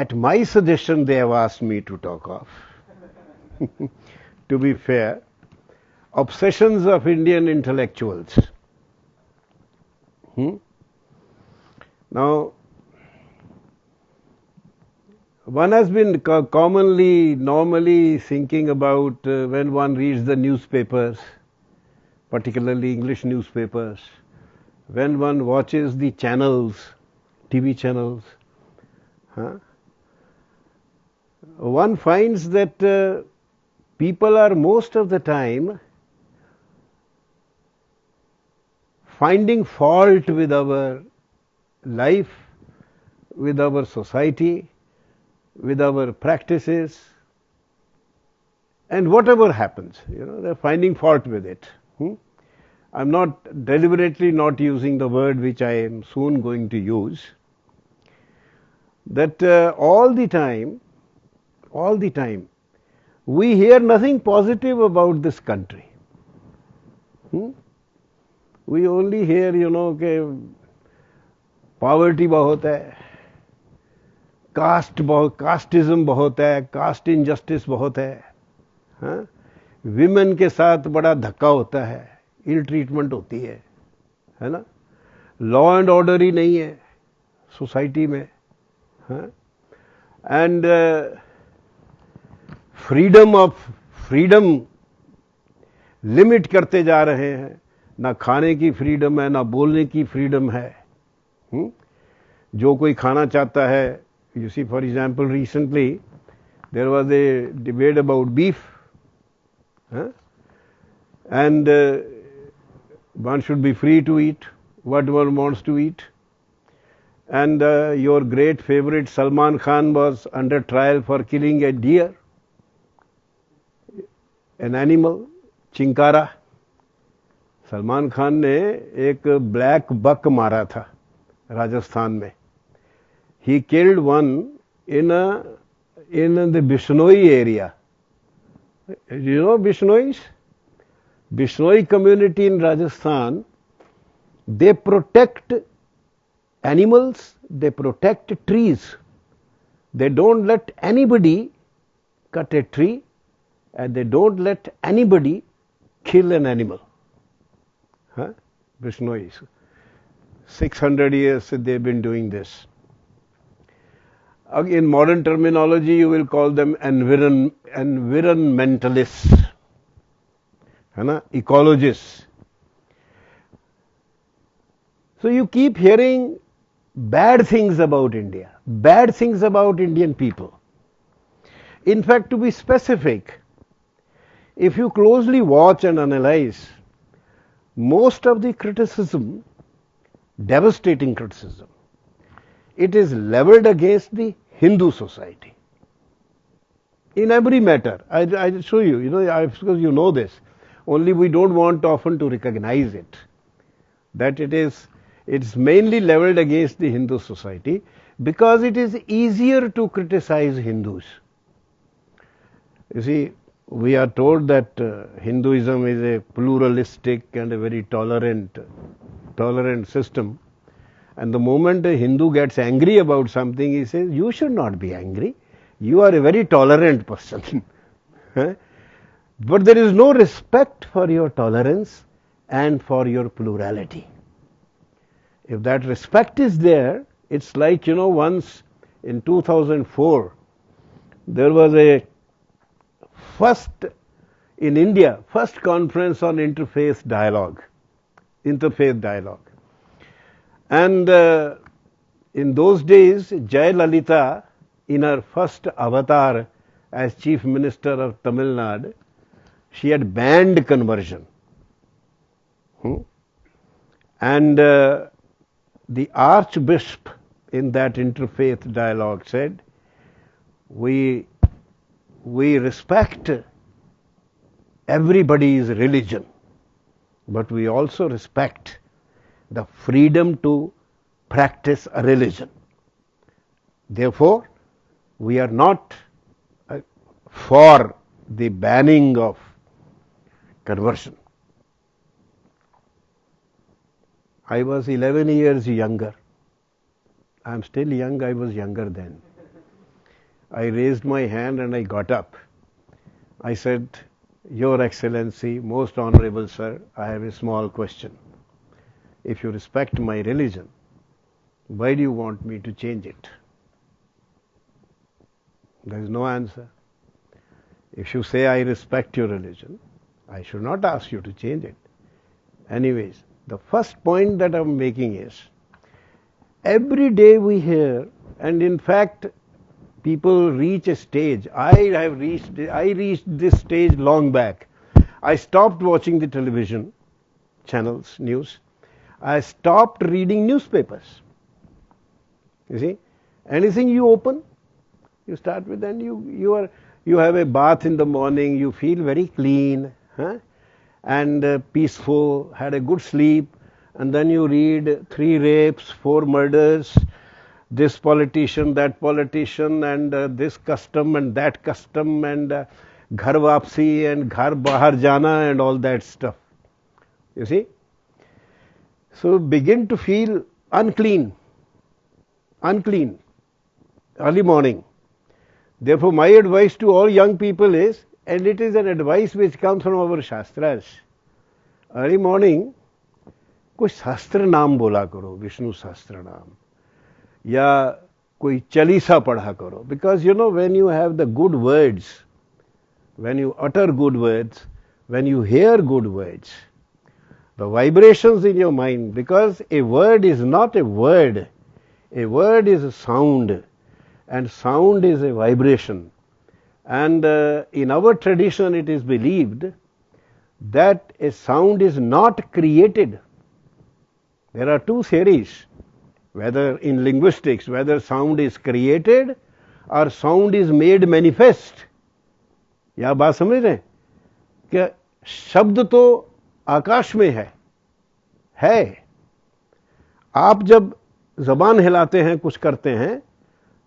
At my suggestion, they have asked me to talk of. To be fair, obsessions of Indian intellectuals. Now, one has been normally thinking about when one reads the newspapers, particularly English newspapers, when one watches the channels, TV channels, one finds that people are most of the time finding fault with our life, with our society, with our practices, and whatever happens, they're finding fault with it. I'm not deliberately not using the word which I am soon going to use. That all the time, we hear nothing positive about this country. We only hear, कि poverty बहुत है, casteism बहुत है, caste injustice बहुत है, women के साथ बड़ा धक्का होता है, ill treatment होती है ना, law and order ही नहीं है society में, and freedom limit करते जा रहे हैं, ना खाने की freedom है, ना बोलने की freedom है, जो कोई खाना चाहता है. You see, for example, recently there was a debate about beef, and one should be free to eat what one wants to eat. And your great favorite Salman Khan was under trial for killing a deer, an animal, chinkara. Salman Khan ने एक black buck मारा था राजस्थान में. He killed one in the Bishnoi area. You know Bishnois? Bishnoi community in Rajasthan, they protect animals, they protect trees. They don't let anybody cut a tree, and they don't let anybody kill an animal. Bishnois. 600 years they've been doing this. In modern terminology, you will call them environmentalists, ecologists. So you keep hearing bad things about India, bad things about Indian people. In fact, to be specific, if you closely watch and analyze, most of the criticism, devastating criticism, it is leveled against the Hindu society. In every matter, I'll show you, because you know this, only we don't want often to recognize it, that it's mainly leveled against the Hindu society because it is easier to criticize Hindus. You see, we are told that Hinduism is a pluralistic and a very tolerant system. And the moment a Hindu gets angry about something, he says, you should not be angry. You are a very tolerant person. But there is no respect for your tolerance and for your plurality. If that respect is there, it's like, once in 2004, there was a first conference on interfaith dialogue. And in those days, Jayalalitha, in her first avatar as Chief Minister of Tamil Nadu, she had banned conversion. And the Archbishop in that interfaith dialogue said, we respect everybody's religion, but we also respect the freedom to practice a religion. Therefore, we are not for the banning of conversion. I was 11 years younger. I am still young, I was younger then. I raised my hand and I got up. I said, Your Excellency, most honorable sir, I have a small question. If you respect my religion, why do you want me to change it? There is no answer. If you say I respect your religion, I should not ask you to change it. Anyways, the first point that I'm making is, every day we hear, and in fact, people reach a stage. I reached this stage long back. I stopped watching the television channels, news. I stopped reading newspapers. You see, anything you open, you start with, and you have a bath in the morning. You feel very clean, and peaceful. Had a good sleep, and then you read 3 rapes, 4 murders. This politician, that politician, and this custom and that custom, and ghar wapsi and ghar bahar jana and all that stuff. You see? So begin to feel unclean, early morning. Therefore, my advice to all young people is, and it is an advice which comes from our Shastras, early morning, कोई शास्त्र नाम बोला करो, विष्णु शास्त्र नाम, या कोई चालीसा पढ़ा करो. Because when you have the good words, when you utter good words, when you hear good words, the vibrations in your mind, because a word is not a word is a sound, and sound is a vibration. And in our tradition it is believed that a sound is not created. There are 2 theories, whether in linguistics, whether sound is created or sound is made manifest. यह बात समझ रहे हैं कि शब्द तो आकाश में है. आप जब जबान हिलाते हैं, कुछ करते हैं,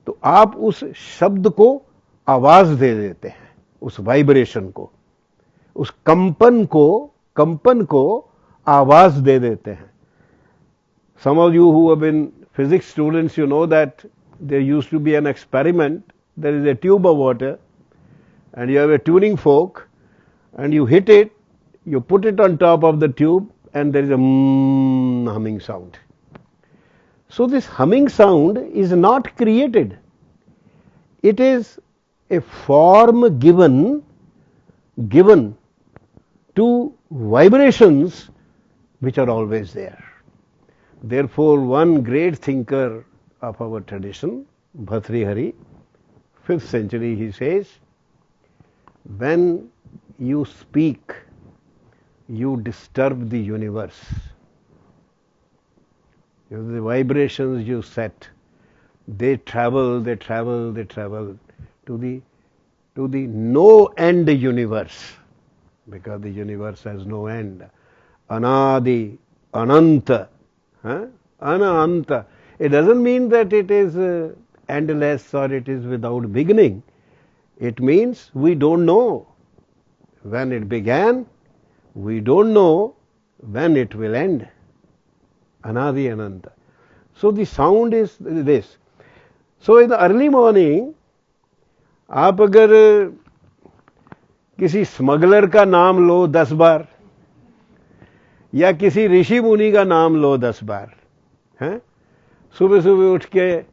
तो आप उस शब्द को आवाज दे देते हैं, उस वाइब्रेशन को, उस कंपन को आवाज दे देते हैं. Some of you who have been physics students, you know that there used to be an experiment. There is a tube of water, and you have a tuning fork, and you hit it, you put it on top of the tube, and there is a humming sound. So this humming sound is not created. It is a form given to vibrations which are always there. Therefore, one great thinker of our tradition, Bhartrihari, 5th century, he says, when you speak, you disturb the universe. The vibrations you set, they travel to the no end universe, because the universe has no end. Anadi, Ananta. Ananta. It doesn't mean that it is endless or it is without beginning. It means we don't know when it began, we don't know when it will end. Anadi Ananta. So the sound is this. So in the early morning, आप अगर किसी smuggler का नाम लो 10 बार, या किसी ऋषि मुनि का नाम लो 10 बार, हैं, सुबह सुबह उठ के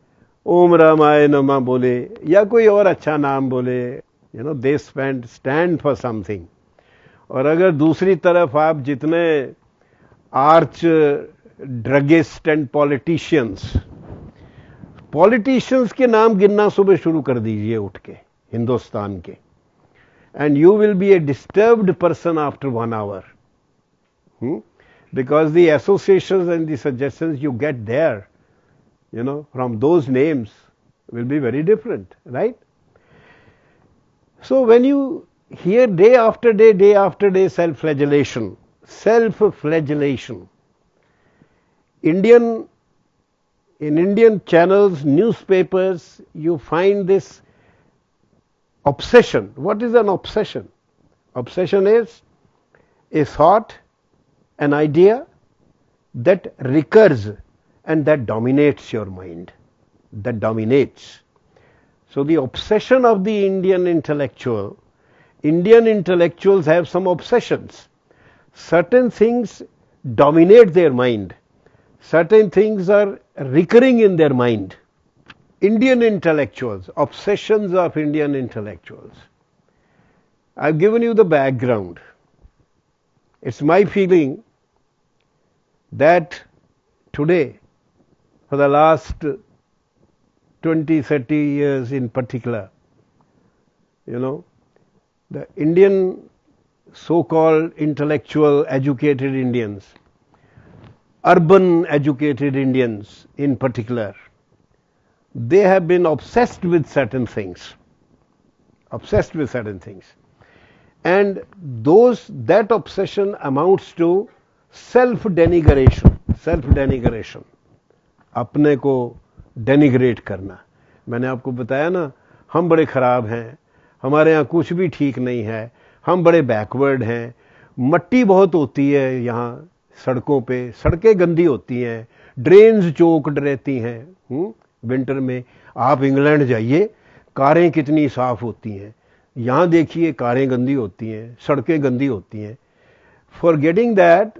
ओम रामाय नमः बोले, या कोई और अच्छा नाम बोले, दे स्टैंड फॉर समथिंग. और अगर दूसरी तरफ आप जितने आर्च ड्रगिस्ट एंड पॉलिटिशियंस के नाम गिनना सुबह शुरू कर दीजिए उठ के, हिंदुस्तान के, and you will be A disturbed person after 1 hour. Because the associations and the suggestions you get there, from those names will be very different, right? So when you hear day after day self-flagellation, in Indian channels, newspapers, you find this obsession. What is an obsession? Obsession is a thought, an idea that recurs and that dominates your mind, that dominates. So the obsession of the Indian intellectuals have some obsessions. Certain things dominate their mind. Certain things are recurring in their mind. Indian intellectuals, obsessions of Indian intellectuals. I've given you the background. It's my feeling that today, for the last 20, 30 years in particular, the Indian so-called intellectual educated Indians, urban educated Indians in particular, they have been obsessed with certain things. Obsessed with certain things. And that obsession amounts to self-denigration. Self-denigration. अपने को denigrate करना. मैंने आपको बताया ना, हम बड़े खराब हैं, हमारे यहाँ कुछ भी ठीक नहीं है, हम बड़े बैकवर्ड हैं, मट्टी बहुत होती है यहाँ सड़कों पे, सड़कें गंदी होती हैं, ड्रेन्स चोक्ड रहती हैं विंटर में. आप इंग्लैंड जाइए, कारें कितनी साफ होती हैं. यहाँ देखिए कारें गंदी होती हैं, सड़कें गंदी होती हैं. Forgetting that,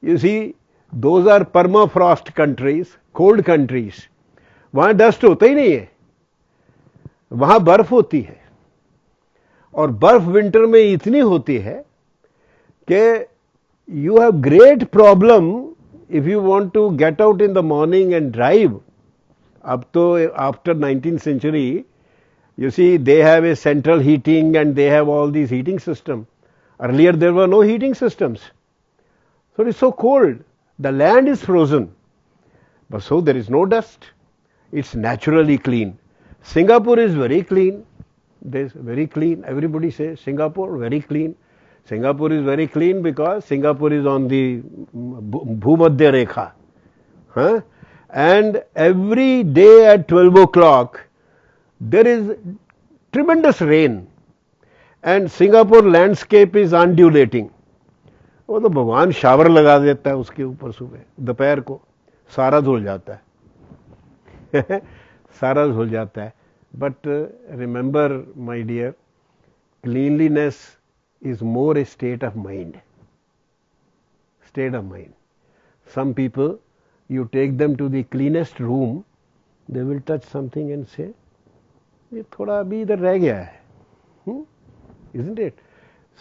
you see, those are permafrost countries, cold countries. वहाँ डस्ट होता ही नहीं है, वहाँ बर्फ होती है. और बर्फ विंटर में इतनी होती है कि you have great problem if you want to get out in the morning and drive. अब तो after 19th century, you see, they have a central heating and they have all these heating systems. Earlier there were no heating systems. So it is so cold. The land is frozen. But so there is no dust. It's naturally clean. Singapore is very clean. There's very clean. Everybody says Singapore very clean. Singapore is very clean because Singapore is on the Bhumadhya Rekha. Huh? And every day at 12 o'clock, there is tremendous rain. And Singapore landscape is undulating. वो तो भगवान shower लगा देता है उसके ऊपर सुबह, दोपहर को सारा धुल जाता है. सारा धुल जाता है. But remember, my dear, cleanliness is more a state of mind. State of mind. Some people, you take them to the cleanest room, they will touch something and say, ये थोड़ा अभी इधर रह गया है. Isn't it?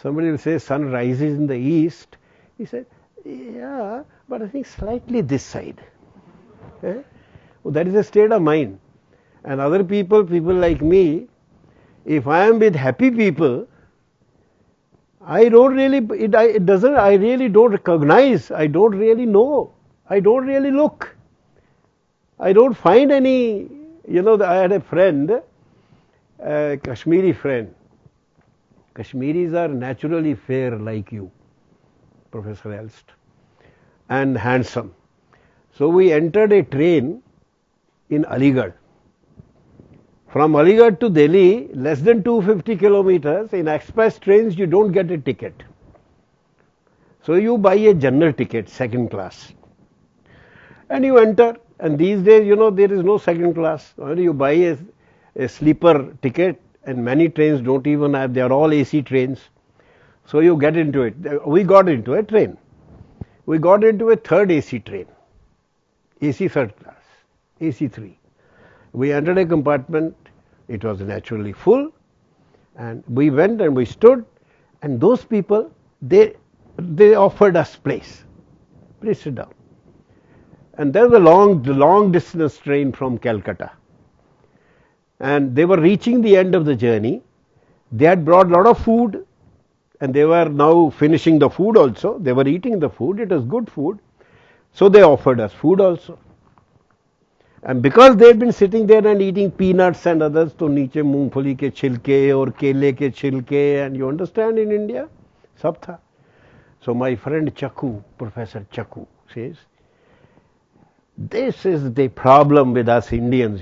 Somebody will say sun rises in the east. He said, yeah, but I think slightly this side. Well, that is a state of mind. And other people like me, if I am with happy people, I don't really, I really don't recognize, I don't really know, I don't really look. I don't find any, I had a friend, a Kashmiri friend. Kashmiris are naturally fair like you, Professor Elst, and handsome. So we entered a train in Aligarh. From Aligarh to Delhi, less than 250 kilometers, in express trains you don't get a ticket. So you buy a general ticket, second class. And you enter, and these days, there is no second class. You buy a sleeper ticket, and many trains don't even have, they are all AC trains. So you get into it. We got into a train. We got into a third AC train. AC third class. AC 3. We entered a compartment. It was naturally full. And we went and we stood. And those people, they offered us place. Please sit down. And there was a long distance train from Calcutta. And they were reaching the end of the journey. They had brought a lot of food, and they were now finishing the food also. They were eating the food. It was good food. So they offered us food also. And because they had been sitting there and eating peanuts and others, तो नीचे मूंगफली के छिलके और केले के छिलके, and you understand in India, सब था. So my friend Chaku, Professor Chaku, says, this is the problem with us Indians,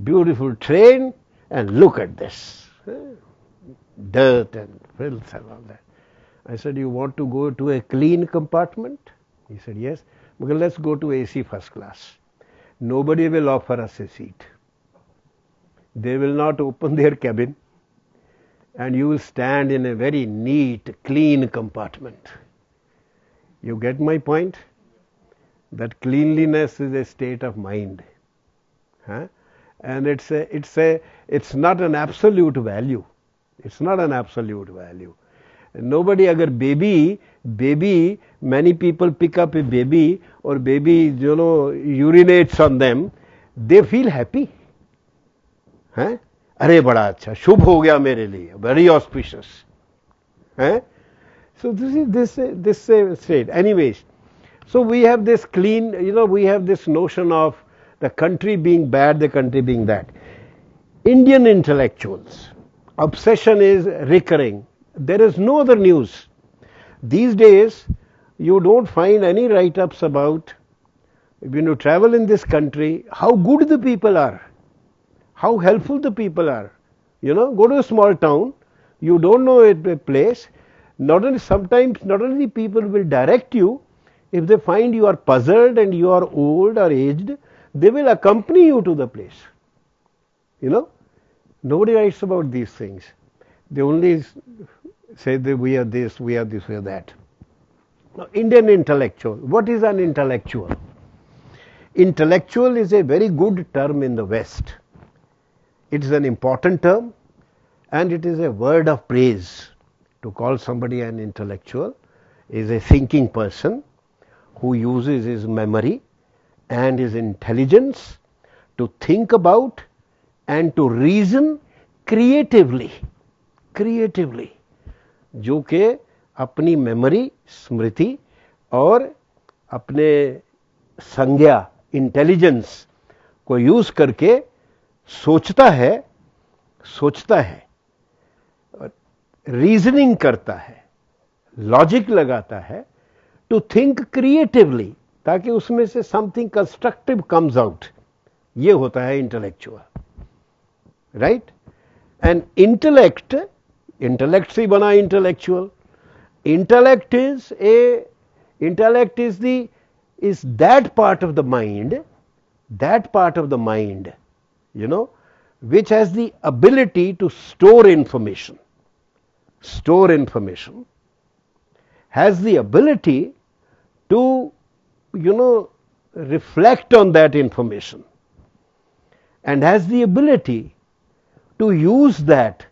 Beautiful train, and look at this. Dirt and filth and all that. I said, you want to go to a clean compartment? He said, yes. Okay, let's go to AC first class. Nobody will offer us a seat. They will not open their cabin, and you will stand in a very neat, clean compartment. You get my point? That cleanliness is a state of mind. Huh? And it's not an absolute value. It's not an absolute value. Nobody, agar baby, many people pick up a baby or baby, urinates on them, they feel happy. हैं? अरे बड़ा अच्छा, शुभ हो गया मेरे लिए, very auspicious. हैं? So this state. Anyways, so we have this clean, we have this notion of the country being bad, the country being that. Indian intellectuals, obsession is recurring. There is no other news. These days, you don't find any write-ups about, when you travel in this country, how good the people are, how helpful the people are. Go to a small town, you don't know a place, sometimes not only people will direct you, if they find you are puzzled and you are old or aged, they will accompany you to the place. Nobody writes about these things. They only say that we are this, we are this, we are that. Now, Indian intellectual. What is an intellectual? Intellectual is a very good term in the West. It is an important term, and it is a word of praise. To call somebody an intellectual is a thinking person who uses his memory and his intelligence to think about and to reason creatively, जो कि अपनी memory, स्मृति और अपने संज्ञा, intelligence को use करके सोचता है, रीजनिंग करता है, लॉजिक लगाता है, टू थिंक क्रिएटिवली, ताकि उसमें से समथिंग कंस्ट्रक्टिव कम्स आउट. ये होता है इंटेलेक्चुअल, राइट? एंड इंटेलेक्ट से बना intellectual. Intellect is that part of the mind, which has the ability to store information, has the ability to, reflect on that information, and has the ability to use that.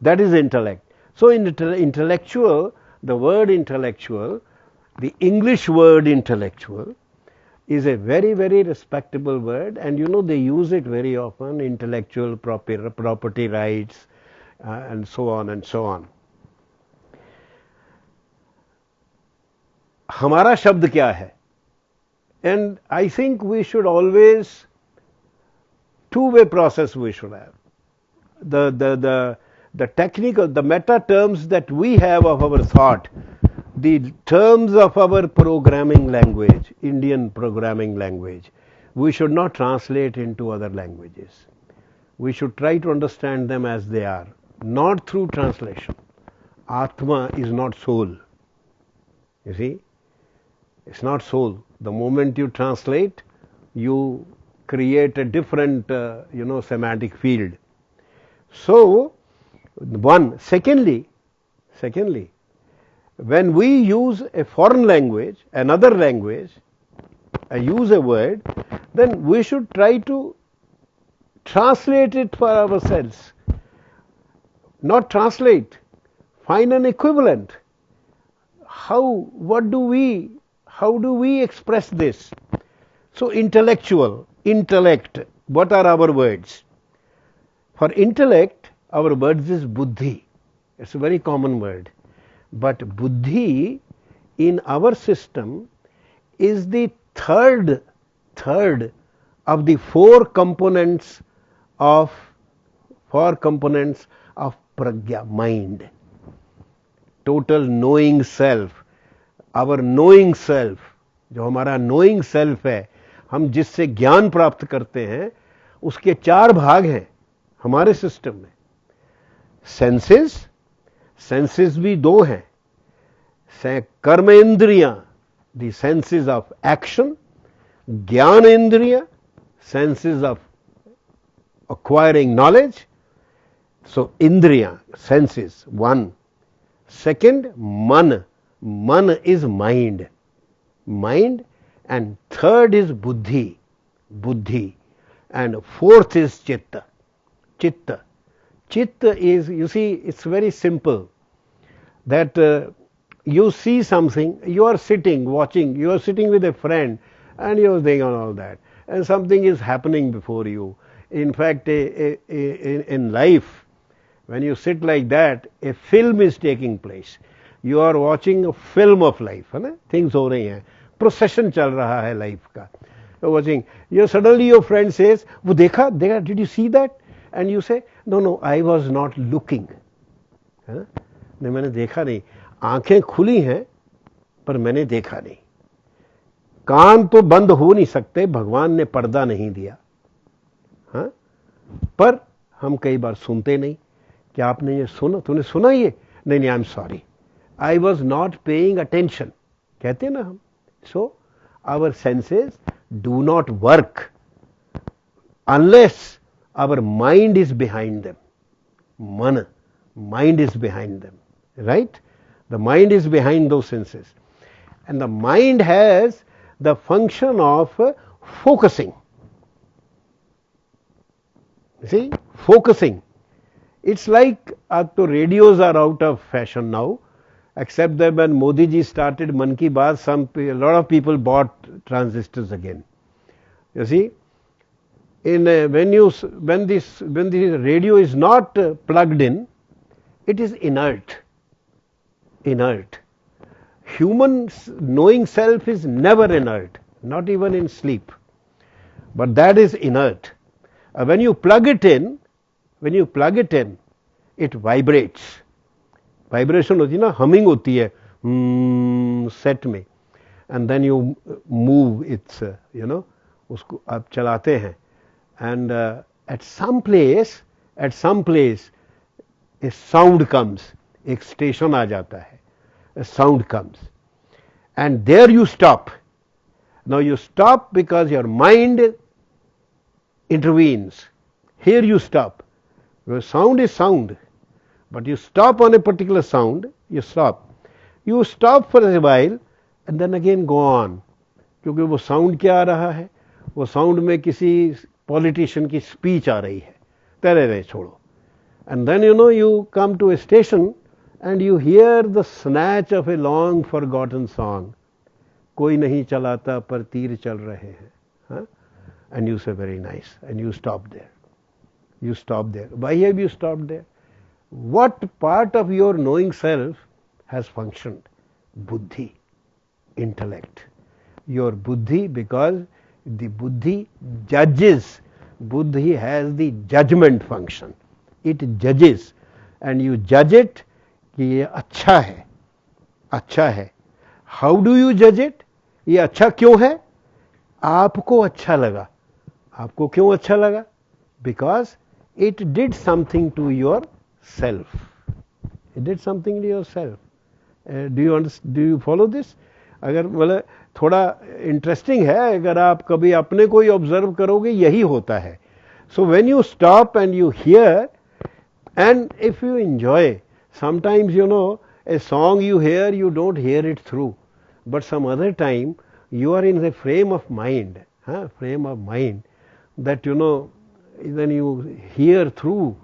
That is intellect. So in intellectual, the word intellectual, the English word intellectual, is a very, very respectable word, and they use it very often, intellectual property rights, and so on and so on. हमारा शब्द क्या है? And I think we should always, two-way process we should have. The technical, the meta terms that we have of our thought, the terms of our programming language, Indian programming language, we should not translate into other languages. We should try to understand them as they are, not through translation. Atma is not soul. You see? It's not soul. The moment you translate, you create a different, semantic field. So, secondly, when we use a foreign language, another language, use a word, then we should try to translate it for ourselves. Not translate, find an equivalent. How do we express this? So intellect, what are our words? For intellect, our words is buddhi. It's a very common word. But buddhi in our system is the third of the four components of pragya, mind. Total knowing self. Our knowing self, जो हमारा knowing self है, हम जिससे ज्ञान प्राप्त करते हैं, उसके चार भाग हैं हमारे सिस्टम में. सेंसेस भी दो हैं. कर्म इंद्रियां, द सेंसेस ऑफ एक्शन, ज्ञान इंद्रिया, senses of acquiring knowledge. So indriya, senses, one. Second, man. Man is mind. Mind. And third is buddhi. Buddhi. And fourth is chitta. Chitta. Chitta is, you see, it's very simple. That you see something, you are sitting, watching, you are sitting with a friend, and you are thinking on all that. And something is happening before you. In fact, in life, when you sit like that, a film is taking place. You are watching a film of life, है ना? Things हो रही हैं, procession चल रहा है life का. You're watching. Suddenly your friend says, वो देखा, did you see that? And you say, no, I was not looking. है ना? नहीं, मैंने देखा नहीं. आंखें खुली हैं, पर मैंने देखा नहीं. कान तो बंद हो नहीं सकते, भगवान ने पर्दा नहीं दिया. हाँ? पर हम कई बार सुनते नहीं. क्या आपने ये सुना? तूने सुना ये? नहीं, I am sorry, I was not paying attention. कहते ना हम. So our senses do not work unless our mind is behind them. Mind is behind them, right? The mind is behind those senses. And the mind has the function of focusing. See, focusing. It's like, तो radios are out of fashion now, except that when Modi ji started Man Ki Baat, a lot of people bought transistors again. You see, when the radio is not plugged in, it is inert. Human knowing self is never inert, not even in sleep. But that is inert. When you plug it in, it vibrates. Vibration होती है ना, humming होती है set में, and then you move its, उसको आप चलाते हैं, and at some place a sound comes, एक station आ जाता है, a sound comes, and there you stop. Now you stop because your mind intervenes. Here you stop. Your sound is sound, but you stop on a particular sound. You stop for a while and then again go on, क्योंकि वो sound क्या आ रहा है? वो sound में किसी politician की speech आ रही है. तेरे रे छोड़ो. And then you come to a station and you hear the snatch of a long forgotten song. कोई नहीं चलाता पर तीर चल रहे हैं. Huh? And you say, very nice, and you stop there. Why have you stopped there? What part of your knowing self has functioned? Buddhi, intellect. Your buddhi, because the buddhi judges. Buddhi has the judgment function. It judges, and you judge it कि ये अच्छा है. How do you judge it? ये अच्छा क्यों है? आपको अच्छा लगा. आपको क्यों अच्छा लगा? Because it did something to yourself. Do you follow this? अगर मतलब थोड़ा इंटरेस्टिंग है, अगर आप कभी अपने को ही ऑब्जर्व करोगे, यही होता है. So when you stop and you hear, and if you enjoy, sometimes a song you hear, you don't hear it through, but some other time you are in the frame of mind that then you hear through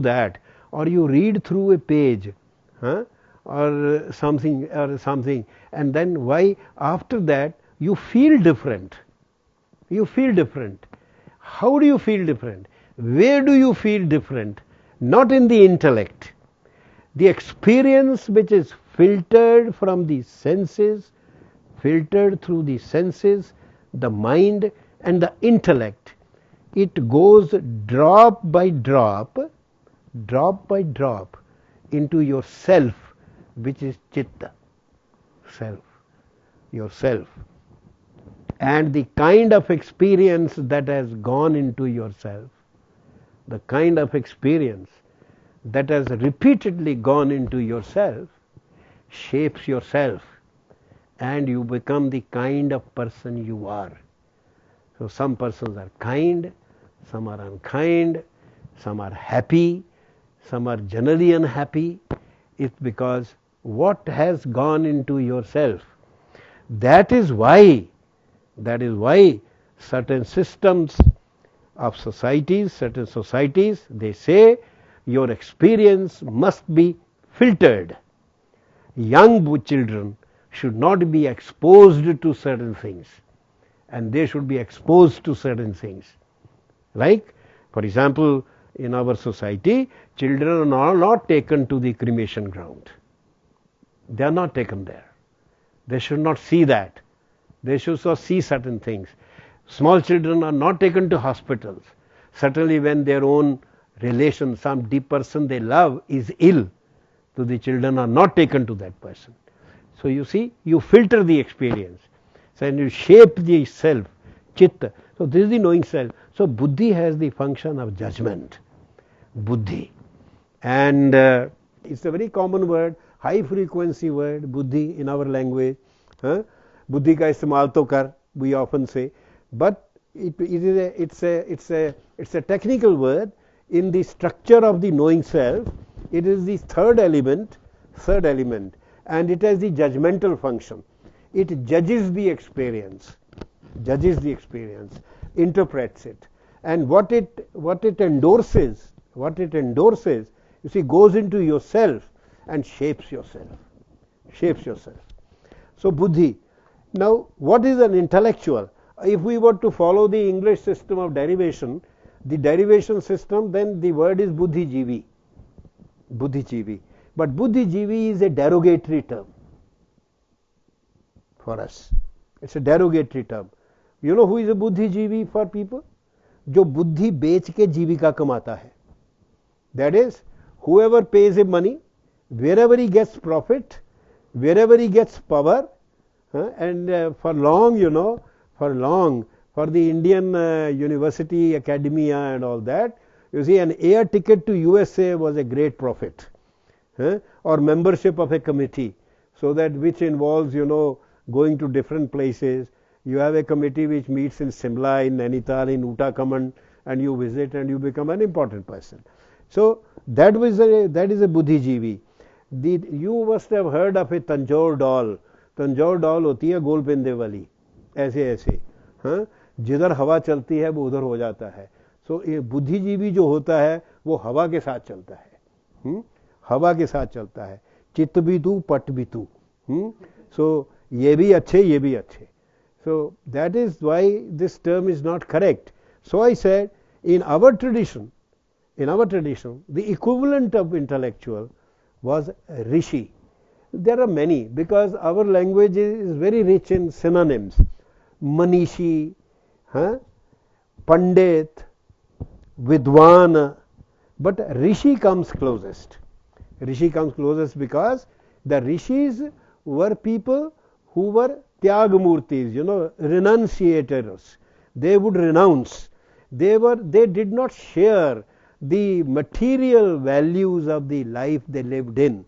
that, or you read through a page, or something, and then why after that you feel different. How do you feel different? Where do you feel different? Not in the intellect. The experience which is filtered from the senses, filtered through the senses, the mind and the intellect, it goes drop by drop into your self, which is chitta, yourself. And the kind of experience that has gone into yourself, the kind of experience that has repeatedly gone into yourself, shapes yourself, and you become the kind of person you are. So some persons are kind, some are unkind, some are happy, some are generally unhappy. It's because what has gone into yourself. That is why certain systems of societies, certain societies, they say your experience must be filtered. Young children should not be exposed to certain things, and they should be exposed to certain things. Like, for example, in our society, children are not taken to the cremation ground. They are not taken there. They should not see that. They should not see certain things. Small children are not taken to hospitals. Certainly when their own relation, some deep person they love is ill, so the children are not taken to that person. So you see, you filter the experience. So and you shape the self, chitta. So this is the knowing self. So buddhi has the function of judgment. Buddhi. And it's a very common word, high frequency word, buddhi in our language. Buddhi ka istemal to kar, we often say. But it's a technical word. In the structure of the knowing self, it is the third element, and it has the judgmental function. It judges the experience, interprets it, and what it endorses, you see, goes into yourself and shapes yourself. So buddhi. Now, what is an intellectual? If we were to follow the English system of derivation, the derivation system, then the word is Buddhi-Jivi. But Buddhi-Jivi is a derogatory term for us. It's a derogatory term. You know who is a Buddhi-Jivi for people? जो बुद्धि बेच के जीविका कमाता है. That is, whoever pays him money, wherever he gets profit, wherever he gets power, and for long, for the Indian university, academia and all that, you see, an air ticket to USA was a great profit, or membership of a committee, so that which involves, going to different places. You have a committee which meets in Simla, in Nainital, in Uttarakhand, and you visit and you become an important person. So that is a Buddhi-Jivi. You must have heard of a Tanjore doll. Tanjore doll होती है गोल पेंदे वाली, ऐसे जिधर हवा चलती है वो उधर हो जाता है. सो ये बुद्धिजीवी जो होता है वो हवा के साथ चलता है, हवा के साथ चलता है. चित्त भी तू, पट भी तू. सो ये भी अच्छे. So that is why this term is not correct. So I said, in our tradition, the equivalent of intellectual was Rishi. There are many, because our language is very rich in synonyms. Manishi, Pandit, Vidwan, but Rishi comes closest. Because the Rishis were people who were Tyagmurtis, renunciators. They would renounce. They did not share the material values of the life they lived in.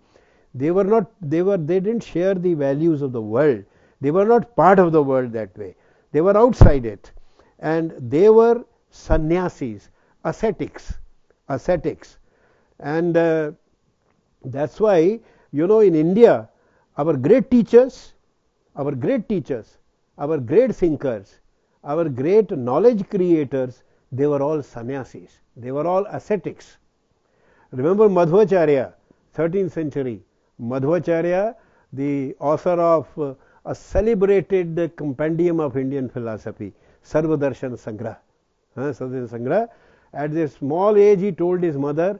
They didn't share the values of the world. They were not part of the world that way. They were outside it. And they were sannyasis, ascetics. And that's why, in India, our great teachers, our great thinkers, our great knowledge creators, they were all sannyasis. They were all ascetics. Remember Madhvacharya, 13th century. Madhvacharya, the author of a celebrated compendium of Indian philosophy, Sarvadarshan Sangrah. At this small age he told his mother,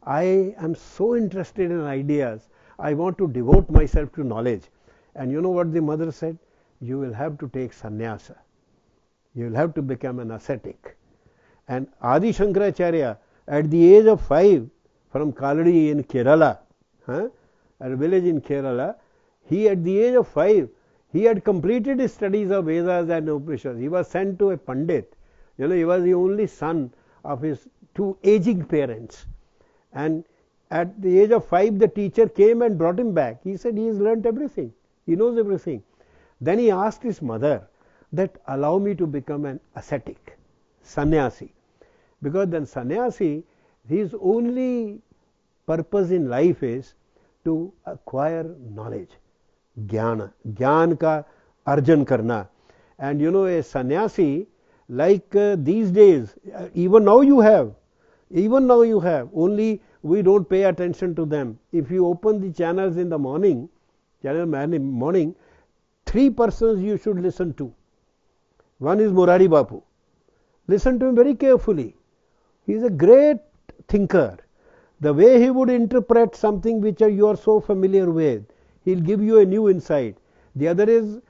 I am so interested in ideas. I want to devote myself to knowledge. And you know what the mother said? You will have to take sannyasa. You will have to become an ascetic. And Adi Shankaracharya, at the age of 5, from Kaladi in Kerala, at a village in Kerala, at the age of 5, he had completed his studies of Vedas and Upanishads. He was sent to a Pandit. He was the only son of his 2 aging parents. And at the age of 5, the teacher came and brought him back. He said he has learnt everything. He knows everything. Then he asked his mother, that allow me to become an ascetic, sannyasi. Because then sannyasi, his only purpose in life is to acquire knowledge, ज्ञान का अर्जन करना. And you know, a sannyasi, like these days, even now you have, only we don't pay attention to them. If you open the channels in the morning, three persons you should listen to. One is Murari Bapu. Listen to him very carefully. He is a great thinker. The way he would interpret something which you are so familiar with, he'll give you a new insight. The other is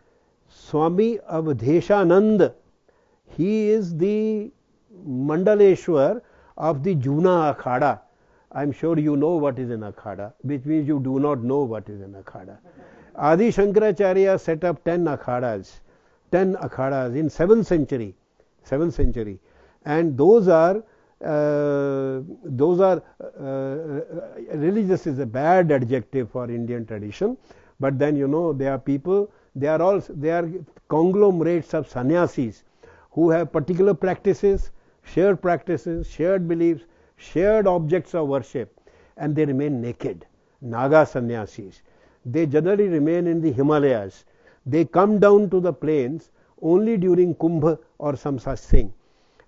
Swami Avadheshanand. He is the Mandaleshwar of the Juna Akhada. I'm sure you know what is an Akhada, which means you do not know what is an Akhada. Adi Shankaracharya set up 10 Akhadas in 7th century. And those are religious is a bad adjective for Indian tradition, but then you know, they are people, they are conglomerates of sannyasis who have particular practices, shared beliefs, shared objects of worship, and they remain naked. Naga sannyasis. They generally remain in the Himalayas. They come down to the plains only during Kumbh or some such thing.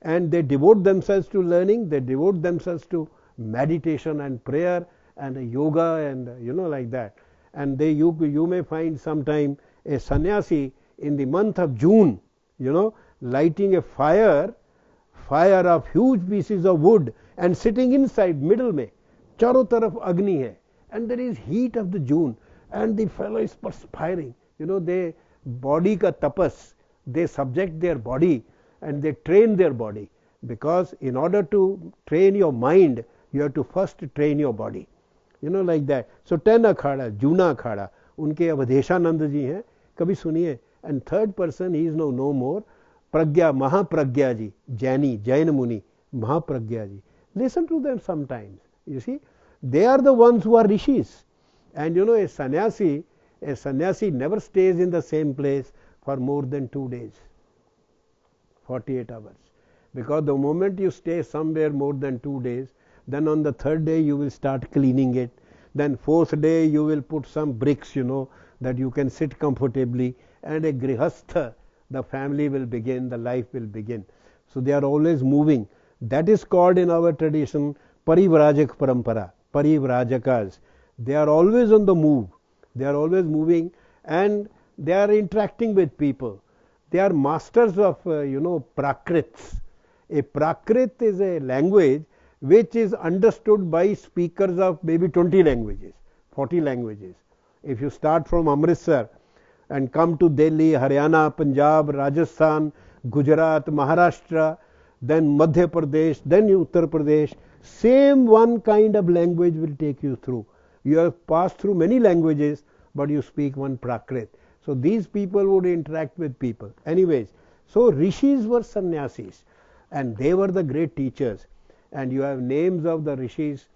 And they devote themselves to learning, they devote themselves to meditation and prayer and yoga and you know, like that. And you may find sometime a sannyasi in the month of June, you know, lighting a fire of huge pieces of wood and sitting inside, middle mein, charo taraf agni hai, and there is heat of the June, and the fellow is perspiring. You know, they body ka tapas, they subject their body and they train their body, because in order to train your mind, you have to first train your body. You know, like that. So 10 akhada, Juna akhada, unke Avadheshanand ji hain, kabhi suniye. And third person, he is no more, Pragya, Mahapragya ji, Jain Muni, Mahapragya ji. Listen to them sometimes. You see, they are the ones who are Rishis. And you know, a sannyasi never stays in the same place for more than 2 days, 48 hours. Because the moment you stay somewhere more than 2 days, then on the third day you will start cleaning it. Then fourth day you will put some bricks, you know, that you can sit comfortably, and a grihastha, the family will begin, the life will begin. So they are always moving. That is called in our tradition Parivrajak Parampara, Parivrajakas. They are always on the move. They are always moving, and they are interacting with people. They are masters of, prakrits. A prakrit is a language which is understood by speakers of maybe 20 languages, 40 languages. If you start from Amritsar and come to Delhi, Haryana, Punjab, Rajasthan, Gujarat, Maharashtra, then Madhya Pradesh, then Uttar Pradesh, same one kind of language will take you through. You have passed through many languages, but you speak one prakrit. So these people would interact with people. Anyways, so Rishis were sannyasis, and they were the great teachers. And you have names of the Rishis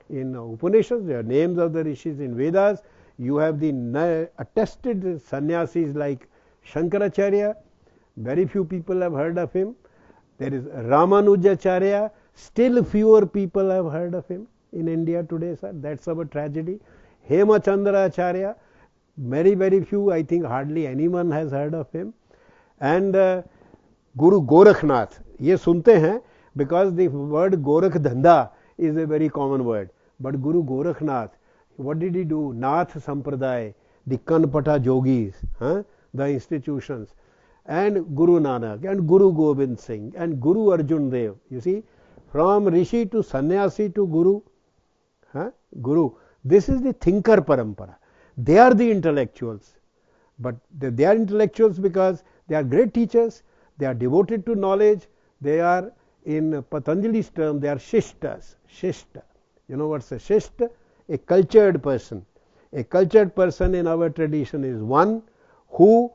in Upanishads, there are names of the Rishis in Vedas. You have the attested sannyasis like Shankaracharya. Very few people have heard of him. There is Ramanujacharya. Still fewer people have heard of him in India today, sir. That's our tragedy. Hemachandracharya. Very, very few, I think hardly anyone has heard of him. And Guru Gorakhnath. Ye sunte hain, because the word Gorakh Dhanda is a very common word. But Guru Gorakhnath, what did he do? Nath Sampradaya, the Kanpata Yogis, the institutions, and Guru Nanak, and Guru Gobind Singh, and Guru Arjun Dev. You see, from Rishi to Sannyasi to Guru, Guru. This is the thinker parampara. They are the intellectuals. But they are intellectuals because they are great teachers, they are devoted to knowledge, they are, in Patanjali's term, they are shishtas. Shishta. You know what's a shishta? A cultured person. A cultured person in our tradition is one whose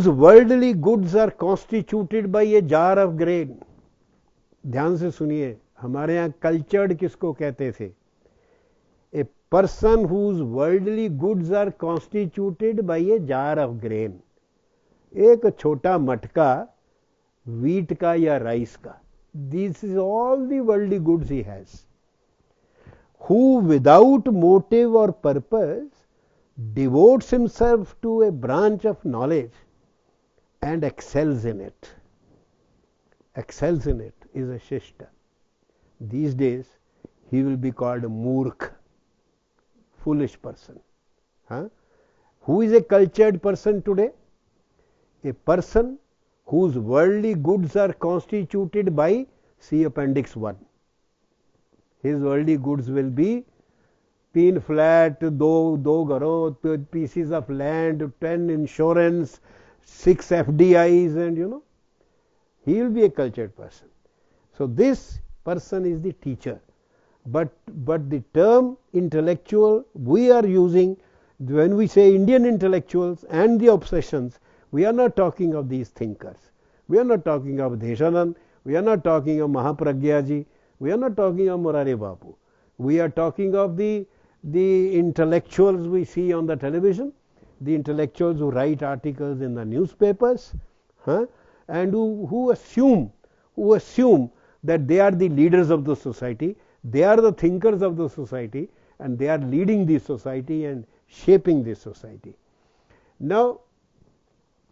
worldly goods are constituted by a jar of grain. ध्यान से सुनिए, हमारे यहाँ cultured किसको कहते थे? A person whose worldly goods are constituted by a jar of grain. एक छोटा मटका wheat का या rice का. This is all the worldly goods he has. Who without motive or purpose devotes himself to a branch of knowledge and excels in it. Excels in it is a shishta. These days he will be called a murkh, foolish person. Huh? Who is a cultured person today? A person whose worldly goods are constituted by, see Appendix 1. His worldly goods will be तीन flat, दो घरों, pieces of land, 10 insurance, 6 FDIs, and he will be a cultured person. So this person is the teacher. But the term intellectual we are using, when we say Indian intellectuals and the obsessions, we are not talking of these thinkers. We are not talking of Deshanand. We are not talking of Mahapragya ji. We are not talking of Murari Bapu. We are talking of the intellectuals we see on the television, the intellectuals who write articles in the newspapers, and who assume that they are the leaders of the society, they are the thinkers of the society, and they are leading the society and shaping the society. Now,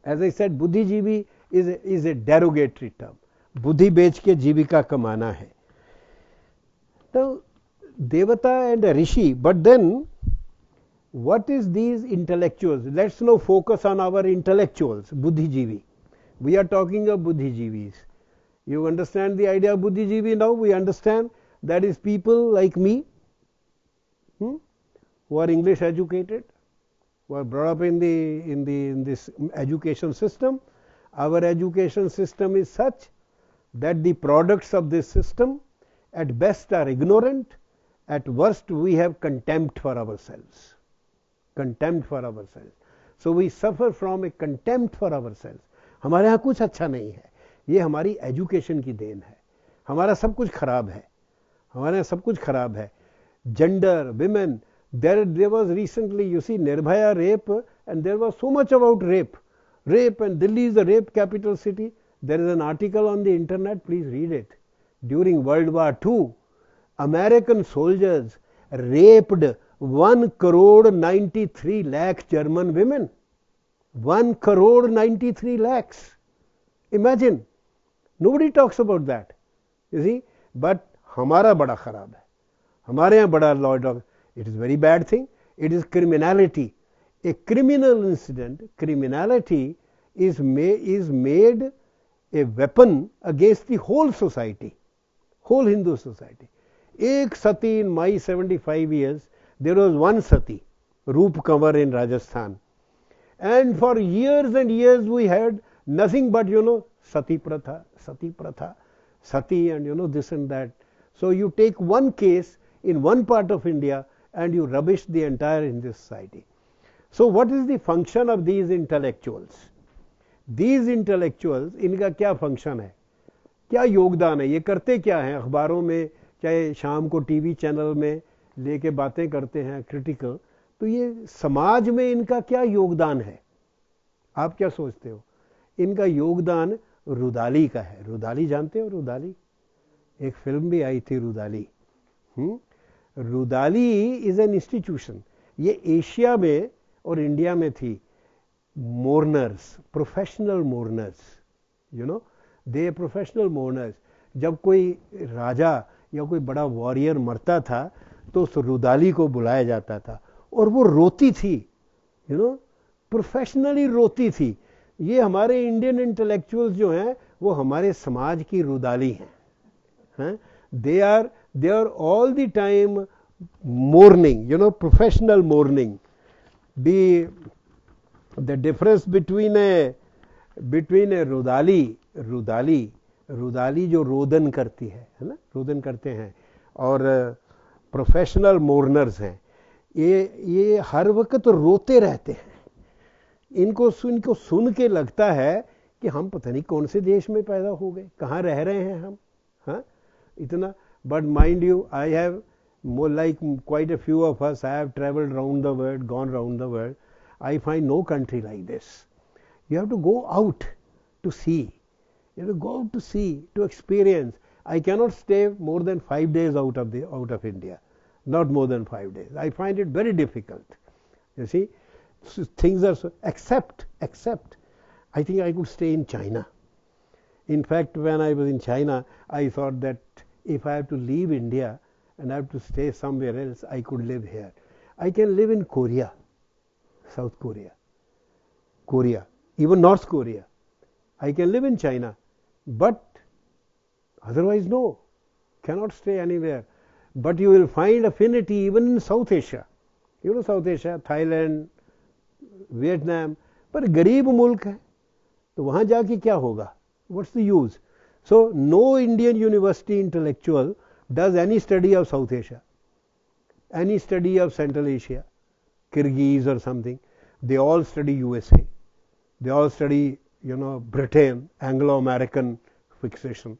as I said, Buddhi-Jivi is a derogatory term. बुद्धि बेच के जीविका कमाना है. Now, Devata and a Rishi, but then what is these intellectuals? Let's now focus on our intellectuals, Buddhi-Jivi. We are talking of Buddhi-Jivi-s. You understand the idea of Buddhi-Jivi now? We understand that is people like me, who are English educated, who are brought up in this education system. Our education system is such that the products of this system at best are ignorant, at worst we have contempt for ourselves. Contempt for ourselves. So we suffer from a contempt for ourselves. हमारे यहाँ कुछ अच्छा नहीं है, ये हमारी education की then है. हमारा सब कुछ खराब है, हमारे यहाँ सब कुछ खराब है. Gender, women, there was recently, you see, Nirbhaya rape, and there was so much about rape, and Delhi is the rape capital city. There is an article on the internet, please read it. During World War II, American soldiers raped 1,93 lakh German women. 1,93 lakhs. Imagine. Nobody talks about that. You see? But हमारा बड़ा खराब है. हमारे यहाँ बड़ा law dog. It is very bad thing. It is criminality. A criminal incident, criminality is made a weapon against the whole society, whole Hindu society. Ek sati in my 75 years, there was one sati, Roop Kanwar in Rajasthan. And for years and years we had nothing but, sati pratha, sati and this and that. So you take one case in one part of India and you rubbish the entire Hindu society. So what is the function of these intellectuals? These intellectuals, इनका क्या function है, क्या योगदान है, ये करते क्या हैं अखबारों में, चाहे शाम को टीवी चैनल में लेके बातें करते हैं क्रिटिकल, तो ये समाज में इनका क्या योगदान है? आप क्या सोचते हो? इनका योगदान रुदाली का है. रुदाली जानते हो? रुदाली एक फिल्म भी आई थी, rudali. Rudali is an institution. ये एशिया में और इंडिया में थी. mourners, professional mourners, they are professional mourners. जब कोई राजा या कोई बड़ा वॉरियर मरता था तो उस रुदाली को बुलाया जाता था और वो रोती थी, प्रोफेशनली रोती थी. ये हमारे इंडियन इंटेलेक्चुअल्स जो हैं वो हमारे समाज की रुदाली हैं. They are all the time mourning, professional mourning. The difference between a rudali जो रोदन करती है ना, रोदन करते हैं, और प्रोफेशनल मोर्नर्स हैं, ये हर वक्त रोते रहते हैं. इनको सुन के लगता है कि हम पता नहीं कौन से देश में पैदा हो गए, कहाँ रह रहे हैं हम, इतना. But mind you, I have more like quite a few of us, I have traveled round the world, gone round the world. I find no country like this. You have to go out to see. You have to go out to see, to experience. I cannot stay more than 5 days out of India. Not more than 5 days. I find it very difficult. You see, so things are so, except. I think I could stay in China. In fact, when I was in China, I thought that if I have to leave India and I have to stay somewhere else, I could live here. I can live in Korea, South Korea, even North Korea. I can live in China, but otherwise no, cannot stay anywhere. But you will find affinity even in South Asia. You know South Asia, Thailand, Vietnam, पर गरीब मुल्क है, तो वहाँ जाके क्या होगा? What's the use? So no Indian university intellectual does any study of South Asia, any study of Central Asia, Kyrgyz or something. They all study USA. They all study, Britain, Anglo-American fixation,